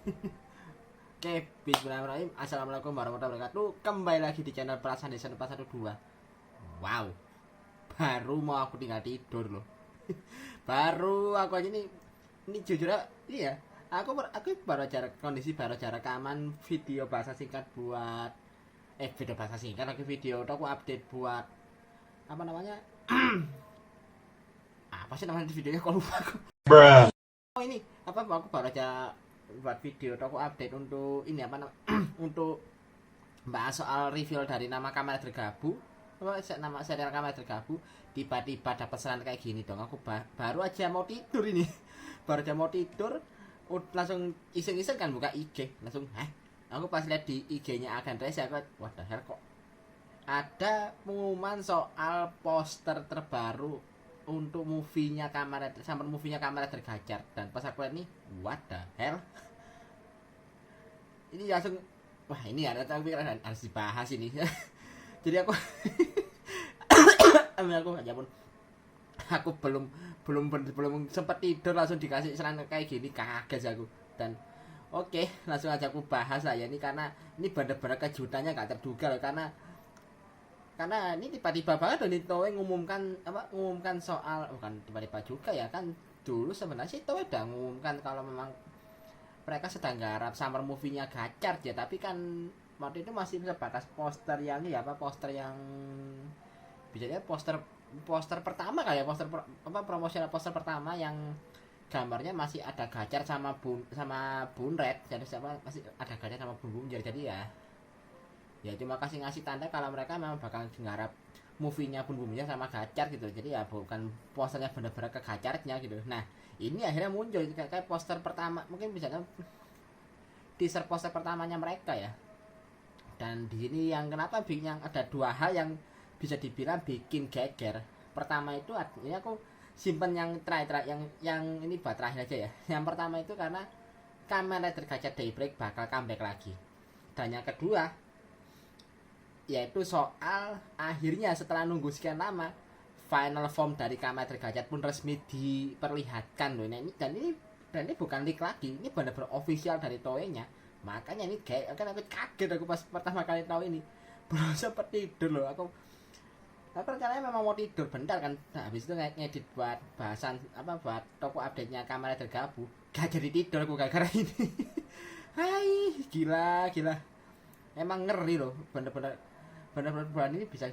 Oke, bismillahirrahmanirrahim. Assalamualaikum warahmatullahi wabarakatuh. Kembali lagi di channel Perasaan Desa 412. Wow, baru mau aku tinggal tidur loh. Baru aku aja ini jujur aja, iya. Aku baru acara kondisi baru acara rekaman video bahasa singkat buat video bahasa singkat lagi video aku update buat apa namanya? Apa sih namanya videonya kok lupa aku. Bruh. Oh ini apa aku baru aja buat video aku update untuk ini apa untuk bahas soal reveal dari nama kamera tergabung nama serial kamera tergabung. Tiba-tiba dapat serangan kayak gini dong. Aku baru aja mau tidur ini. Baru aja mau tidur langsung iseng-iseng kan buka IG langsung aku pas lihat di IG-nya Agan Reza aku what the hell kok ada pengumuman soal poster terbaru untuk movie-nya kamera sampai movie-nya kamera tergacar. Dan pas aku lihat nih what the hell ini langsung wah ini aku pikir harus dibahas ini. Jadi aku aku aja pun aku belum sempat tidur langsung dikasih serangan kayak gini, kaget aku. Dan oke, langsung aja aku bahas lah ya ini karena ini bener-bener kejutannya gak terduga loh, karena ini tiba-tiba banget loh nih Toei ngumumkan soal bukan tiba-tiba juga ya kan, dulu sebenarnya sih Toei udah ngumumkan kalau memang mereka sedang garap summer movie-nya Gacar ya, tapi kan waktu itu masih sebatas poster yang ya poster yang bisa dia poster pertama kayak promosional poster pertama yang gambarnya masih ada Gacar sama Bun Red, jadi masih ada Gacar sama Bun jadi ya cuma kasih ngasih tanda kalau mereka memang bakal nggarap movie-nya Bun-Bunnya sama Gacar gitu. Jadi ya bukan posternya bener-bener ke Gacarnya gitu. Nah ini akhirnya muncul kayak poster pertama, mungkin bisa kan teaser poster pertamanya mereka ya. Dan di sini yang kenapa yang ada dua hal yang bisa dibilang bikin geger. Pertama itu ini aku simpen yang terakhir yang ini buat terakhir aja ya. Yang pertama itu karena Kamen Rider Gacha Daybreak bakal comeback lagi. Dan yang kedua yaitu soal akhirnya setelah nunggu sekian lama final form dari Kamen Rider Gacha pun resmi diperlihatkan loh. Nah, ini bukan leak lagi, ini benar-benar official dari Toei-nya. Makanya ini kayak kan aku kaget aku pas pertama kali tahu ini. Belum sempat tidur loh aku rencananya memang mau tidur bentar kan. Nah, habis itu ngedit buat bahasan buat toko update-nya Kamen Rider Gabu. Gak jadi tidur aku gara-gara ini. Hai, gila. Emang ngeri loh, bener-bener bulan ini bisa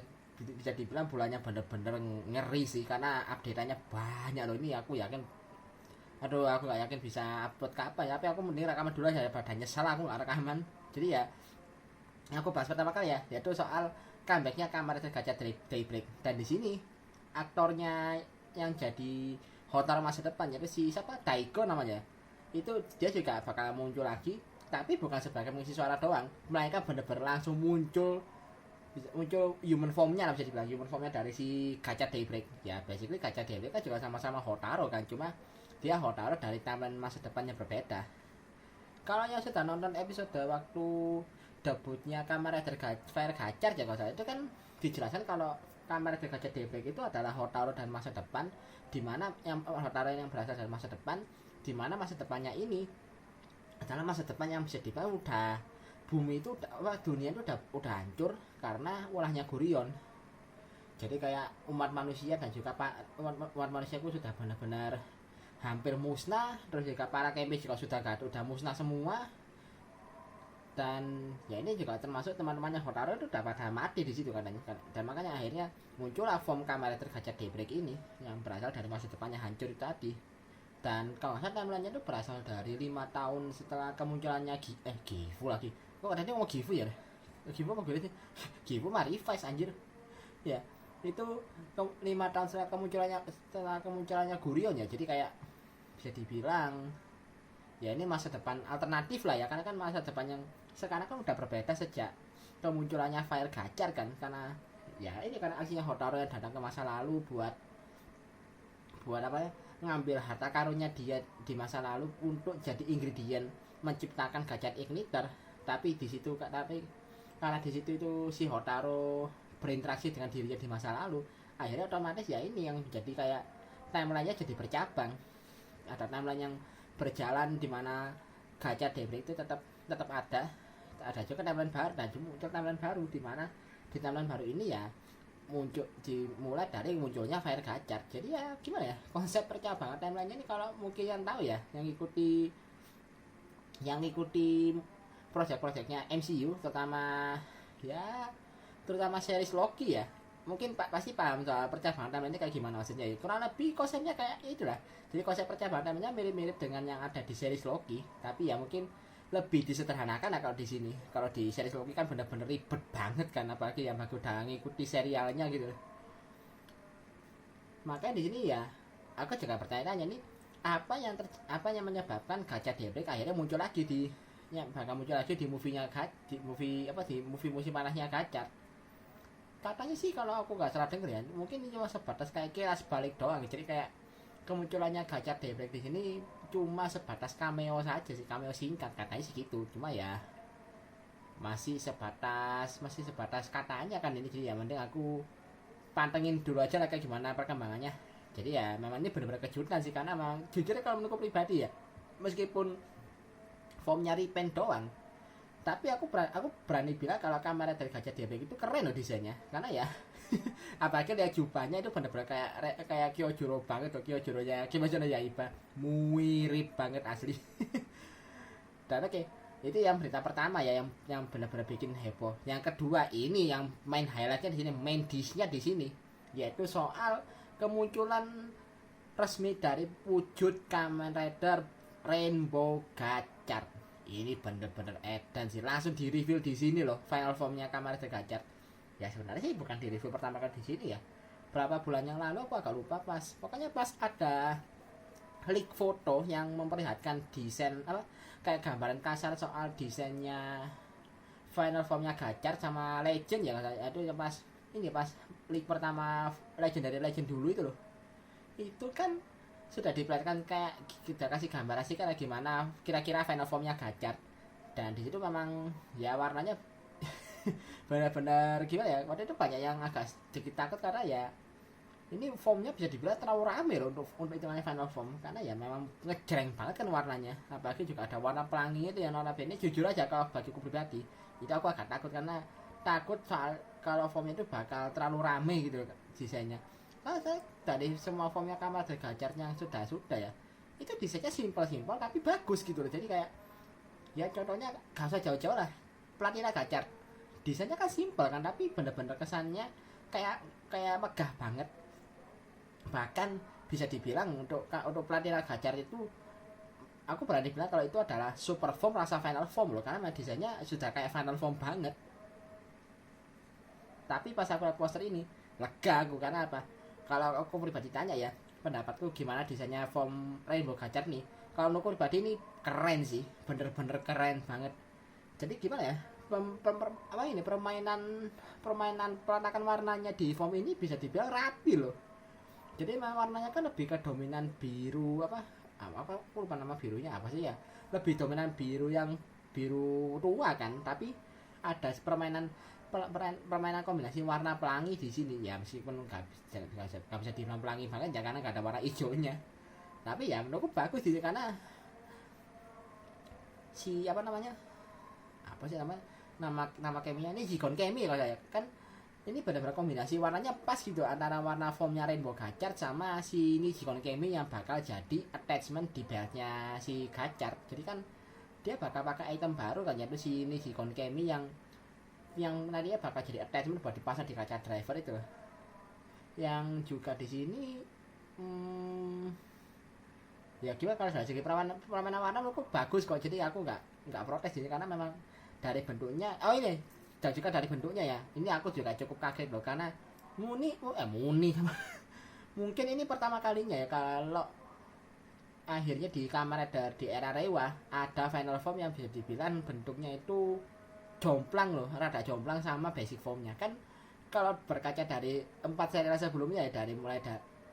dibilang bulannya bener-bener ngeri sih karena update-nya banyak loh. Ini aku yakin aku gak yakin bisa upload kapan ya, tapi aku mending rekaman dulu aja daripada nyesal aku gak rekaman. Jadi ya aku bahas pertama kali ya yaitu soal comebacknya Kamen Rider Gacha Daybreak. Dan di sini aktornya yang jadi Hotar masa depan yaitu si siapa, Daigo namanya, itu dia juga bakal muncul lagi, tapi bukan sebagai mengisi suara doang, mereka bener-bener langsung muncul human formnya lah, bisa dibilang human formnya dari si Gacha Daybreak. Ya basically Gacha Daybreak kan juga sama-sama Hotaro kan, cuma dia Hotaro dari timeline masa depannya berbeda. Kalau yang sudah nonton episode waktu debutnya Kamen Rider Fire Gacar ya kalau itu kan dijelaskan kalau Kamen Rider Gacha Daybreak itu adalah Hotaro dan masa depan, dimana yang Hotaro yang berasal dari masa depan, dimana masa depannya ini adalah masa depan yang bisa dibilang udah bumi itu dunia itu udah hancur karena ulahnya Gurion. Jadi kayak umat manusia dan juga umat manusia itu sudah benar-benar hampir musnah, terus juga para kempis juga udah musnah semua. Dan ya ini juga termasuk teman-temannya Hotaro itu udah pada mati di situ katanya. Dan makanya akhirnya muncullah form Kamen Rider Gacha Daybreak ini yang berasal dari masa depannya hancur itu tadi. Dan kalau nggak salah timelinenya itu berasal dari 5 tahun setelah kemunculannya Gifu lagi. Kok katanya mau Gifu ya? Gifu apa gue sih? Gifu mah Revice anjir. Ya, itu 5 tahun setelah kemunculannya Gurion ya. Jadi kayak bisa dibilang ya ini masa depan alternatif lah ya, karena kan masa depan yang sekarang kan udah berbeda sejak kemunculannya Fire Gacar kan, karena ya ini karena aksinya Hotaro yang datang ke masa lalu buat apa ya, ngambil harta karunnya dia di masa lalu untuk jadi ingredient menciptakan Gacha Igniter. Tapi karena di situ itu si Hotaro berinteraksi dengan dirinya di masa lalu, akhirnya otomatis ya ini yang jadi kayak timelinenya jadi bercabang. Ada timeline yang berjalan di mana gacha daybreak itu tetap ada juga timeline baru dan muncul timeline baru di mana di timeline baru ini ya muncul dimulai dari munculnya fire gachar. Jadi ya gimana ya, konsep percabangan timelinenya ini kalau mungkin yang tahu ya, yang ngikuti project-projectnya MCU terutama series Loki ya, mungkin pasti paham soal percabangan timeline ini kayak gimana maksudnya ya. Kurang lebih konsepnya kayak itulah. Jadi konsep percabangan timeline mirip-mirip dengan yang ada di series Loki, tapi ya mungkin lebih disederhanakan lah kalau di sini. Kalau di series Loki kan bener-bener ribet banget kan, apalagi yang aku udah ngikuti serialnya gitu. Makanya di sini ya aku juga bertanya-tanya nih, apa yang menyebabkan gacha daybreak akhirnya muncul lagi bakal muncul lagi di movie musim panasnya Gachar. Katanya sih kalau aku nggak salah denger ya, mungkin ini cuma sebatas kayak kilas balik doang. Jadi kayak kemunculannya Gacha daybreak di sini cuma sebatas cameo saja sih, cameo singkat katanya sih gitu. Cuma ya masih sebatas katanya kan ini, jadi ya mending aku pantengin dulu aja lah kayak gimana perkembangannya. Jadi ya memang ini benar-benar kejutan sih, karena memang jujur kalau menurutku pribadi ya, meskipun formnya repaint doang, tapi aku berani bilang kalau kamera dari Gacha daybreak itu keren loh desainnya, karena ya apalagi lihat jubahnya itu bener-bener kayak Kyojuro banget loh, Kyojuro nya Kimetsu no Yaiba, mirip banget asli. Dan oke, itu yang berita pertama ya, yang benar-benar bikin heboh. Yang kedua ini yang main highlightnya di sini, main dishnya di sini, yaitu soal kemunculan resmi dari wujud Kamen Rider Rainbow Gachar. Ini bener-bener edan sih, langsung di reveal di sini loh final formnya Kamen Rider Gachar. Ya sebenarnya sih bukan di review pertama kali di sini ya, berapa bulan yang lalu aku agak lupa, pokoknya pas ada leak foto yang memperlihatkan desain kayak gambaran kasar soal desainnya final formnya Gachar sama Legend ya, itu ya pas leak pertama Legend dulu itu loh. Itu kan sudah diperlihatkan kayak kita kasih gambar sih kayak gimana kira-kira final formnya Gachar, dan di situ memang ya warnanya benar-benar gimana ya, waktu itu banyak yang agak sedikit takut karena ya ini formnya bisa dibilang terlalu rame loh untuk hitungannya final form, karena ya memang ngejreng banget kan warnanya, apalagi juga ada warna pelangi itu yang notabene jujur aja kalau bagiku pribadi itu aku agak takut, karena takut soal kalau formnya itu bakal terlalu rame gitu desainnya. Kalau saya dari semua formnya Kamen Rider Gachar yang sudah ya, itu desainnya simpel tapi bagus gitu loh. Jadi kayak ya contohnya gak usah jauh-jauh lah, Platina Gachar desainnya kan simpel kan, tapi bener-bener kesannya kayak megah banget. Bahkan bisa dibilang untuk Platina Gachar itu aku berani bilang kalau itu adalah super form rasa final form loh, karena desainnya sudah kayak final form banget. Tapi pas aku lihat poster ini lega aku, karena apa, kalau aku pribadi tanya ya pendapatku gimana desainnya form Rainbow Gachar nih, kalau menurutku pribadi ini keren sih, bener-bener keren banget. Jadi gimana ya, permainan peletakan warnanya di form ini bisa dibilang rapi loh. Jadi warnanya kan lebih ke dominan biru apa aku lupa nama birunya apa sih ya, lebih dominan biru yang biru tua kan, tapi ada permainan kombinasi warna pelangi di sini ya, meskipun nggak bisa dibilang pelangi banget ya karena nggak ada warna hijaunya, tapi ya menurutku bagus sih, karena nama keminya ini Jigon Kemi kalau saya kan, ini benar-benar kombinasi warnanya pas gitu antara warna formnya Rainbow Gachar sama si ini Jigon Kemi yang bakal jadi attachment di beltnya si Gachar. Jadi kan dia bakal pakai item baru kan, yaitu si ini Jigon Kemi yang nantinya bakal jadi attachment buat dipasang di kaca driver itu. Yang juga di sini ya gimana, kalau dari segi permainan warna menurutku bagus kok, jadi aku nggak protes sini, karena memang dari bentuknya dan juga dari bentuknya ya, ini aku juga cukup kaget loh, karena muni mungkin ini pertama kalinya ya kalau akhirnya di Kamen Rider di era Reiwa ada final form yang bisa dibilang bentuknya itu jomplang loh, rada jomplang sama basic formnya kan. Kalau berkaca dari 4 serial sebelumnya ya, dari mulai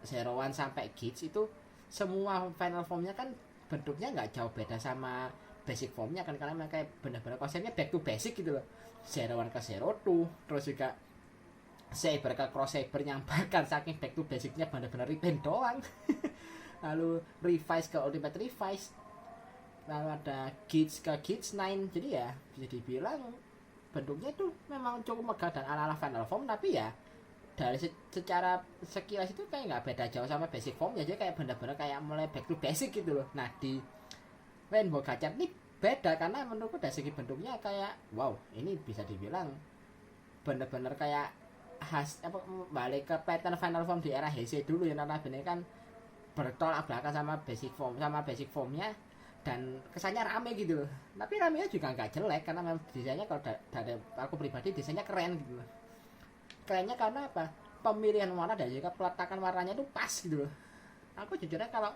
Zero One sampai Gauge, itu semua final formnya kan bentuknya nggak jauh beda sama basic formnya kan, karena mereka benar-benar konsepnya back to basic gitu loh. Zero One ke Zero Two, terus juga Saber ke Cross Saber yang bahkan saking back to basicnya benar-benar repaint doang. Lalu Revise ke Ultimate Revise. lalu ada Kids ke Kids 9. Jadi ya bisa dibilang bentuknya itu memang cukup megah dan ala-ala Final Form, tapi ya dari secara sekilas itu kayak nggak beda jauh sama basic form ya, jadi kayak bener-bener kayak mulai back to basic gitu loh. Nah di Rainbow Gachar ini beda karena menurutku dari segi bentuknya kayak wow, ini bisa dibilang bener-bener kayak khas apa, balik ke pattern Final Form di era HC dulu yang notabene kan bertolak belakang sama basic formnya, dan kesannya rame gitu loh. Tapi ramenya juga nggak jelek karena memang desainnya kalau dari aku pribadi desainnya keren gitu loh. Kerennya karena apa? Pemilihan warna dan juga peletakan warnanya itu pas gitu loh. Aku jujurnya kalau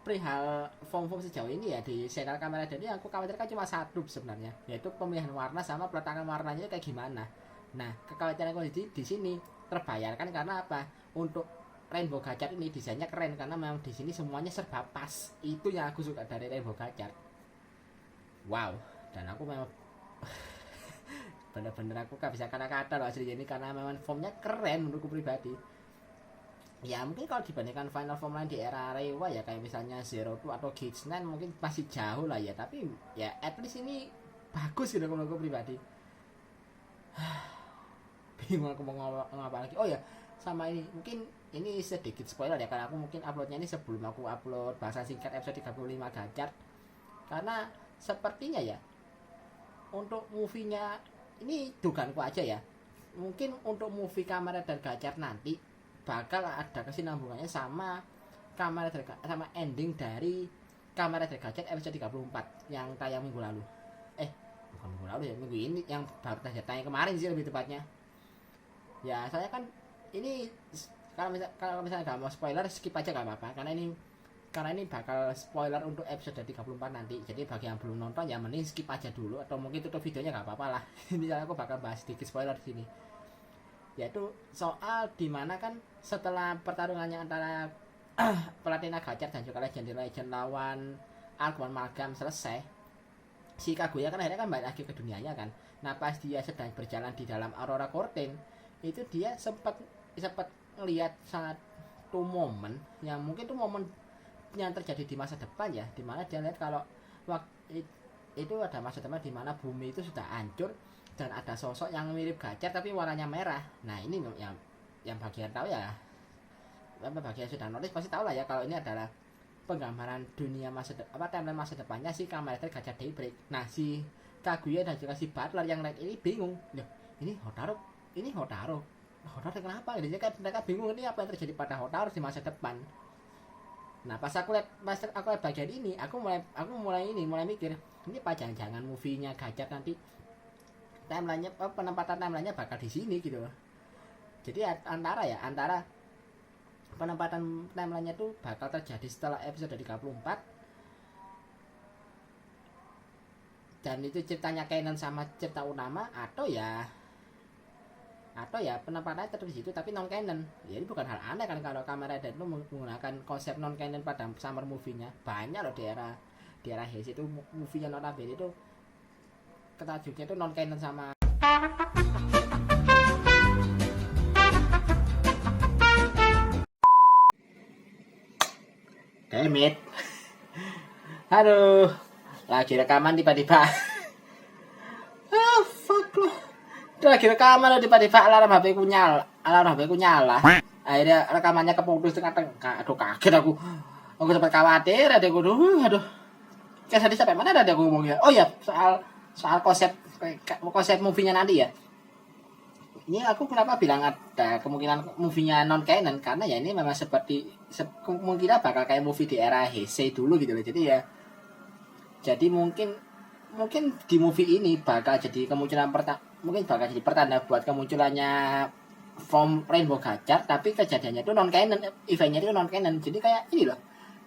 perihal form-form sejauh ini ya di channel kamera ini aku khawatirkan cuma satu sebenarnya, yaitu pemilihan warna sama peletakan warnanya kayak gimana. Nah, kekhawatiran aku di sini terbayarkan karena apa? Untuk Rainbow Gachar ini desainnya keren karena memang di sini semuanya serba pas. Itu yang aku suka dari Rainbow Gachar. Wow, dan aku memang bener-bener aku gak bisa kata-kata loh asli ini karena memang formnya keren menurutku pribadi. Ya mungkin kalau dibandingkan Final Form lain di era Reiwa ya kayak misalnya Zero Two atau Kids 9 mungkin masih jauh lah ya, tapi ya at least ini bagus gitu menurutku pribadi. Bingung aku mau ngapa lagi. Oh ya, sama ini mungkin ini sedikit spoiler ya karena aku mungkin uploadnya ini sebelum aku upload bahasa singkat episode 35 Gachar, karena sepertinya ya untuk movie-nya ini dugaanku aja ya, mungkin untuk movie Kamen Rider Gachar nanti bakal ada kesinambungannya sama sama ending dari Kamen Rider Gachar episode 34 yang tayang minggu lalu. Bukan minggu lalu ya, minggu ini yang baru tayang kemarin sih lebih tepatnya. Ya saya kan ini kalau misalnya nggak mau spoiler skip aja nggak apa-apa karena ini bakal spoiler untuk episode 34 nanti. Jadi bagi yang belum nonton ya mending skip aja dulu atau mungkin tutup videonya nggak apa-apa lah. Ini aku bakal bahas sedikit spoiler di sini. Yaitu soal dimana kan setelah pertarungannya antara Platina Gachar dan juga Legend lawan Argman Malgam selesai, si Kaguya kan akhirnya kan balik lagi ke dunianya kan. Nah pas dia sedang berjalan di dalam Aurora Curtain itu dia sempat ngelihat satu momen yang mungkin tuh momen yang terjadi di masa depan ya, dimana dia lihat kalau waktu itu ada masa depan dimana bumi itu sudah hancur dan ada sosok yang mirip Gachar tapi warnanya merah. Nah ini yang bagian tahu ya, bagian sudah notice pasti tahu lah ya kalau ini adalah penggambaran dunia timeline masa depannya si Kamen Rider Gachar Daybreak. Nah si Kaguya dan juga si Butler yang naik ini bingung, loh ini Hotaru kenapa? Jadi kan mereka bingung ini apa yang terjadi pada Hotaru di masa depan. Nah pas aku lihat bagian ini aku mulai mikir ini apa jangan movie-nya Gachar nanti timeline-nya penempatan timeline-nya bakal di sini gitu loh. Jadi antara penempatan timeline-nya tuh bakal terjadi setelah episode 34 dan itu ceritanya canon sama cerita utama, atau ya penempatannya tetap di situ tapi non canon. Jadi bukan hal aneh kan kalau Kamen Rider itu menggunakan konsep non canon pada summer movie-nya. Banyak loh di era Heisei itu movie-nya notabene itu ketajuknya itu non canon sama Demit. Aduh, lagi rekaman tiba-tiba. Fuck loh. Lagi rekaman tiba-tiba alarm HP ku nyala. Akhirnya rekamannya keputus tengah-tengah. Aduh kaget aku. Aku sempat khawatir aduh. Kayak tadi sampai mana ada aku ngomongnya. Oh ya, soal konsep movie-nya nanti ya. Ini aku kenapa bilang ada kemungkinan movie-nya non canon karena ya ini memang seperti kemungkinan bakal kayak movie di era Heisei dulu gitu loh. Jadi mungkin di movie ini bakal jadi pertanda buat kemunculannya form Rainbow Gachar, tapi kejadiannya itu non canon, eventnya itu non canon. Jadi kayak ini loh.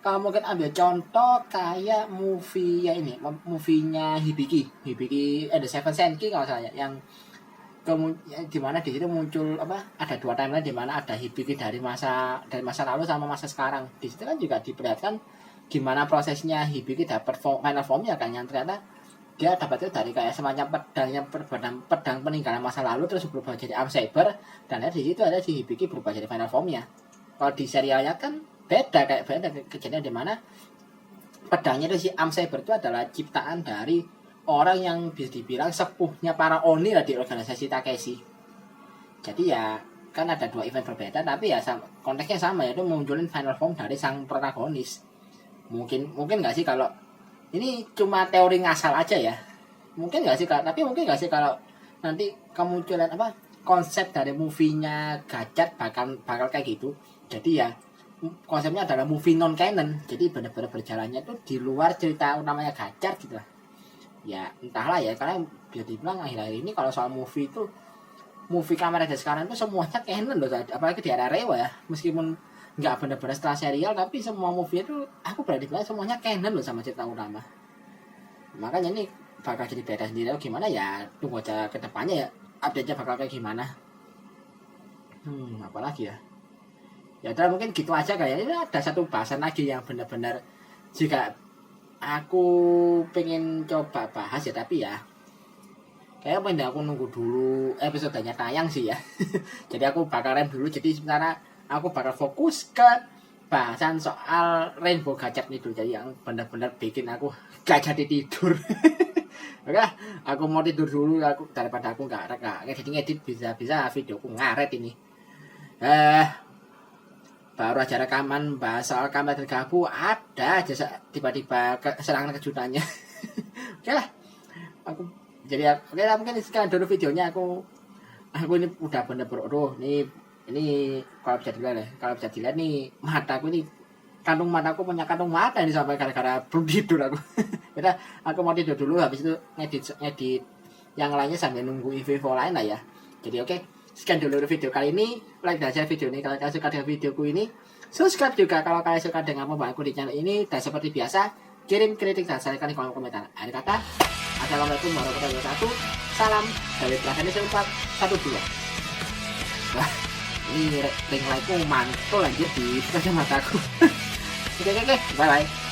Kalau mungkin ambil contoh kayak movie-nya Hibiki The Seven Senki kalau salah ya, yang di mana di situ muncul ada dua timeline di mana ada Hibiki dari masa lalu sama masa sekarang. Di situ kan juga diperlihatkan gimana prosesnya Hibiki dapat final formnya kan, yang ternyata dia dapat itu dari kayak semacam pedang peninggalan masa lalu terus berubah jadi arm saber, dan di situ ada si Hibiki berubah jadi final formnya. Kalau di serialnya kan beda kejadian di mana pedangnya itu si Arm Saber itu adalah ciptaan dari orang yang bisa dibilang sepuhnya para Oni lah di organisasi Takeshi. Jadi ya kan ada 2 event berbeda tapi ya sama, konteksnya sama, yaitu munculin final form dari sang protagonis. Mungkin nggak sih kalau ini cuma teori ngasal aja ya. Mungkin nggak sih tapi mungkin nggak sih kalau nanti kemunculan apa konsep dari movie-nya Gacat bakal kayak gitu. Jadi ya konsepnya adalah movie non canon, jadi benar-benar berjalannya tuh di luar cerita utamanya Gacat gitu lah. Ya entahlah ya, karena bisa dibilang akhir-akhir ini kalau soal movie itu, movie Kamen Rider sekarang tuh semuanya canon loh, apalagi di era Rewa ya, meskipun nggak benar-benar setelah serial tapi semua movie itu aku berani bilang semuanya canon loh sama cerita utama. Makanya ini bakal jadi beda sendiri. Gimana ya, tunggu aja ke depannya ya, update-nya bakal kayak gimana. Apalagi ya, ya udah mungkin gitu aja kayaknya. Ini ada satu bahasan lagi yang benar-benar jika aku pengen coba bahas ya, tapi ya kayaknya pengen aku nunggu dulu episodenya tayang sih ya. Jadi aku bakal rem dulu, jadi sementara aku bakal fokus ke bahasan soal Rainbow Gachat nih dulu, jadi yang benar-benar bikin aku gak jadi tidur. Oke, aku mau tidur dulu aku, daripada aku nggak jadi ngedit bisa videoku ngaret ini. Baru aja rekaman bahas soal Kamen Rider Gabu, ada aja tiba-tiba serangan kejutannya. Oke lah, aku jadi oke lah, mungkin sekarang dulu videonya aku ini udah bener-bener ini kalau bisa dilihat nih mataku ini, kantung mataku punya kantung mata ini sampai gara-gara belum tidur aku. Kita aku mau tidur dulu, habis itu ngedit yang lainnya sambil nunggu info lain lah ya. Jadi oke, sekian dulu video kali ini. Like dan share video ini kalau kalian suka dengan videoku ini. Subscribe juga kalau kalian suka dengan pembahasanku di channel ini. Dan seperti biasa, kirim kritik dan sarankan di kolom komentar. Akhir kata, assalamualaikum warahmatullahi wabarakatuh. Salam dari Prasenisya 412. Wah, ini ring lightku mantul anjir di kacamataku. Oke, bye bye.